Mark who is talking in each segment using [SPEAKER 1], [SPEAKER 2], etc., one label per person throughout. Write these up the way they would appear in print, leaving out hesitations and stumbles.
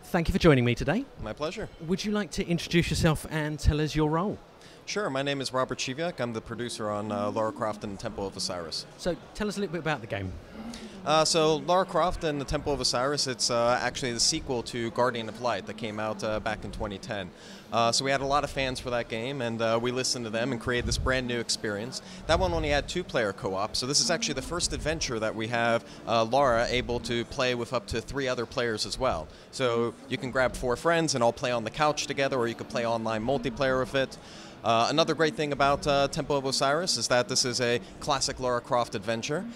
[SPEAKER 1] thank you for joining me today.
[SPEAKER 2] My pleasure.
[SPEAKER 1] Would you like to introduce yourself and tell us your role?
[SPEAKER 2] Sure, my name is Robert Siwiak. I'm the producer on Lara Croft and the Temple of Osiris.
[SPEAKER 1] So tell us a little bit about the game.
[SPEAKER 2] So Lara Croft and the Temple of Osiris, it's actually the sequel to Guardian of Light that came out back in 2010. So we had a lot of fans for that game, and we listened to them and created this brand new experience. That one only had 2-player co-op, so this is actually the first adventure that we have Lara able to play with up to 3 other players as well. So you can grab 4 friends and all play on the couch together, or you could play online multiplayer with it. Another great thing about Temple of Osiris is that this is a classic Lara Croft adventure.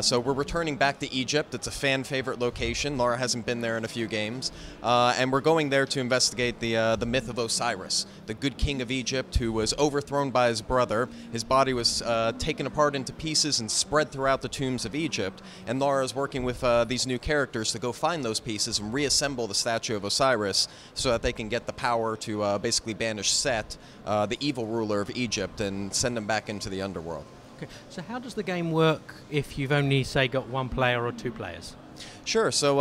[SPEAKER 2] So we're returning back to Egypt. It's a fan favorite location. Lara hasn't been there in a few games. And we're going there to investigate the myth of Osiris, the good king of Egypt who was overthrown by his brother. His body was taken apart into pieces and spread throughout the tombs of Egypt. And Lara is working with these new characters to go find those pieces and reassemble the statue of Osiris so that they can get the power to basically banish Set, the evil ruler of Egypt, and send him back into the underworld.
[SPEAKER 1] Okay. So how does the game work if you've only, say, got 1 player or 2 players?
[SPEAKER 2] Sure. So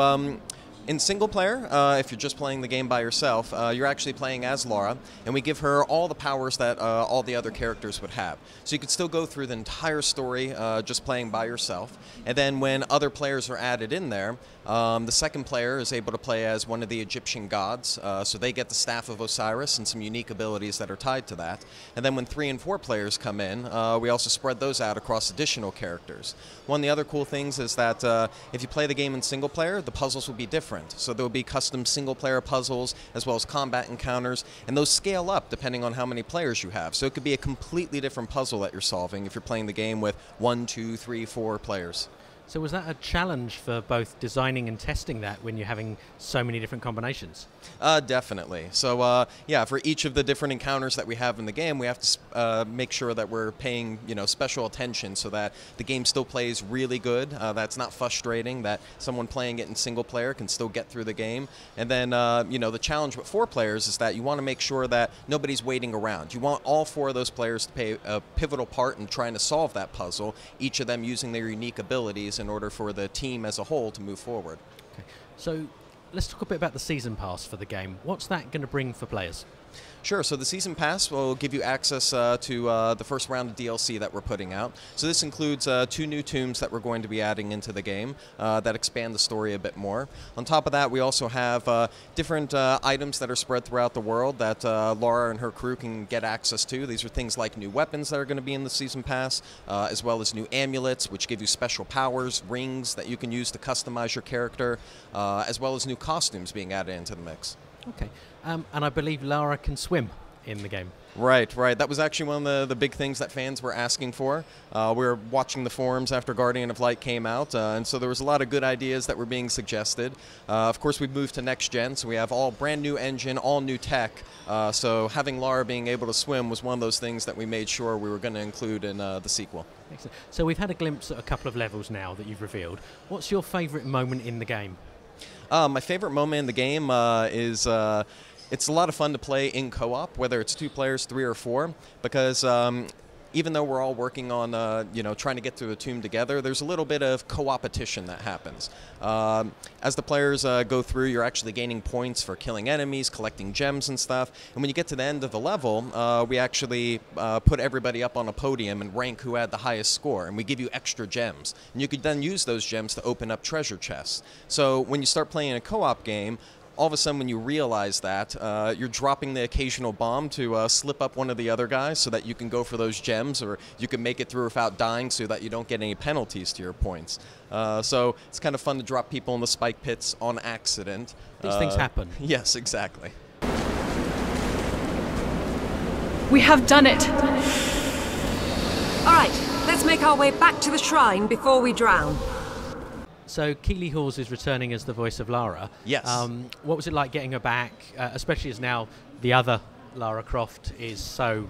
[SPEAKER 2] in single player, if you're just playing the game by yourself, you're actually playing as Lara, and we give her all the powers that all the other characters would have. So you could still go through the entire story just playing by yourself, and then when other players are added in there, the second player is able to play as one of the Egyptian gods, so they get the Staff of Osiris and some unique abilities that are tied to that. And then when 3 and 4 players come in, we also spread those out across additional characters. One of the other cool things is that if you play the game in single player, the puzzles will be different. So there will be custom single-player puzzles as well as combat encounters, and those scale up depending on how many players you have. So it could be a completely different puzzle that you're solving if you're playing the game with 1, 2, 3, 4 players.
[SPEAKER 1] So was that a challenge for both designing and testing that when you're having so many different combinations?
[SPEAKER 2] Definitely. So yeah, for each of the different encounters that we have in the game, we have to make sure that we're paying special attention so that the game still plays really good, that's not frustrating, that someone playing it in single player can still get through the game. And then the challenge with 4 players is that you want to make sure that nobody's waiting around. You want all 4 of those players to play a pivotal part in trying to solve that puzzle, each of them using their unique abilities in order for the team as a whole to move forward.
[SPEAKER 1] Okay. So let's talk a bit about the Season Pass for the game. What's that going to bring for players?
[SPEAKER 2] Sure, so the Season Pass will give you access to the first round of DLC that we're putting out. So this includes 2 new tombs that we're going to be adding into the game that expand the story a bit more. On top of that, we also have different items that are spread throughout the world that Lara and her crew can get access to. These are things like new weapons that are going to be in the Season Pass, as well as new amulets, which give you special powers, rings that you can use to customize your character, as well as new costumes being added into the mix.
[SPEAKER 1] Okay, and I believe Lara can swim in the game.
[SPEAKER 2] Right. That was actually one of the big things that fans were asking for. We were watching the forums after Guardian of Light came out, and so there was a lot of good ideas that were being suggested. Of course, we've moved to next gen, so we have all brand new engine, all new tech. So having Lara being able to swim was one of those things that we made sure we were going to include in the sequel.
[SPEAKER 1] Excellent. So we've had a glimpse at a couple of levels now that you've revealed. What's your favourite moment in the game?
[SPEAKER 2] My favorite moment in the game is it's a lot of fun to play in co-op, whether it's 2 players, 3 or 4, because even though we're all working on trying to get through the tomb together, there's a little bit of co-opetition that happens. As the players go through, you're actually gaining points for killing enemies, collecting gems and stuff, and when you get to the end of the level, we actually put everybody up on a podium and rank who had the highest score, and we give you extra gems. And you could then use those gems to open up treasure chests. So when you start playing a co-op game, all of a sudden when you realize that, you're dropping the occasional bomb to slip up one of the other guys so that you can go for those gems, or you can make it through without dying so that you don't get any penalties to your points. So it's kind of fun to drop people in the spike pits on accident.
[SPEAKER 1] These things happen.
[SPEAKER 2] Yes, exactly.
[SPEAKER 3] We have done it!
[SPEAKER 4] All right, let's make our way back to the shrine before we drown.
[SPEAKER 1] So Keely Hawes is returning as the voice of Lara.
[SPEAKER 2] Yes.
[SPEAKER 1] What was it like getting her back, especially as now the other Lara Croft is so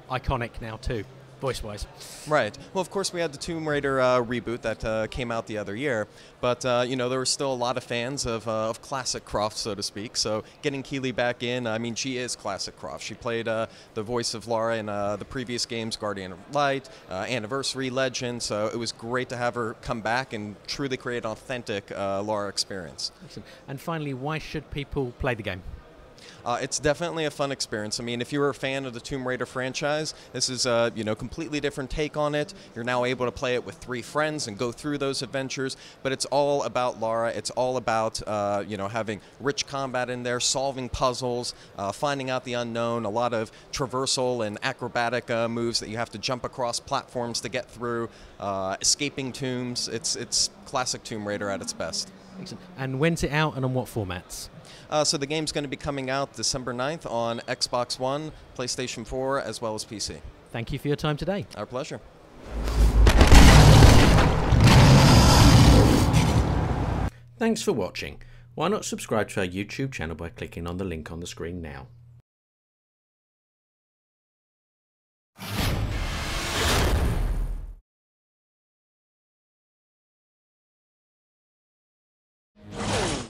[SPEAKER 1] iconic now too? voice-wise.
[SPEAKER 2] Right. Well, of course, we had the Tomb Raider reboot that came out the other year, but you know, there were still a lot of fans of classic Croft, so to speak. So getting Keeley back in, I mean, she is classic Croft. She played the voice of Lara in the previous games, Guardian of Light, Anniversary, Legend. So it was great to have her come back and truly create an authentic Lara experience.
[SPEAKER 1] Excellent. And finally, why should people play the game?
[SPEAKER 2] It's definitely a fun experience. I mean, if you were a fan of the Tomb Raider franchise, this is a completely different take on it. You're now able to play it with 3 friends and go through those adventures. But it's all about Lara. It's all about having rich combat in there, solving puzzles, finding out the unknown. A lot of traversal and acrobatic moves that you have to jump across platforms to get through, escaping tombs. It's classic Tomb Raider at its best.
[SPEAKER 1] Excellent. And when's it out and on what formats?
[SPEAKER 2] So the game's going to be coming out December 9th on Xbox One, PlayStation 4, as well as PC.
[SPEAKER 1] Thank you for your time today.
[SPEAKER 2] Our pleasure.
[SPEAKER 5] Thanks for watching. Why not subscribe to our YouTube channel by clicking on the link on the screen now?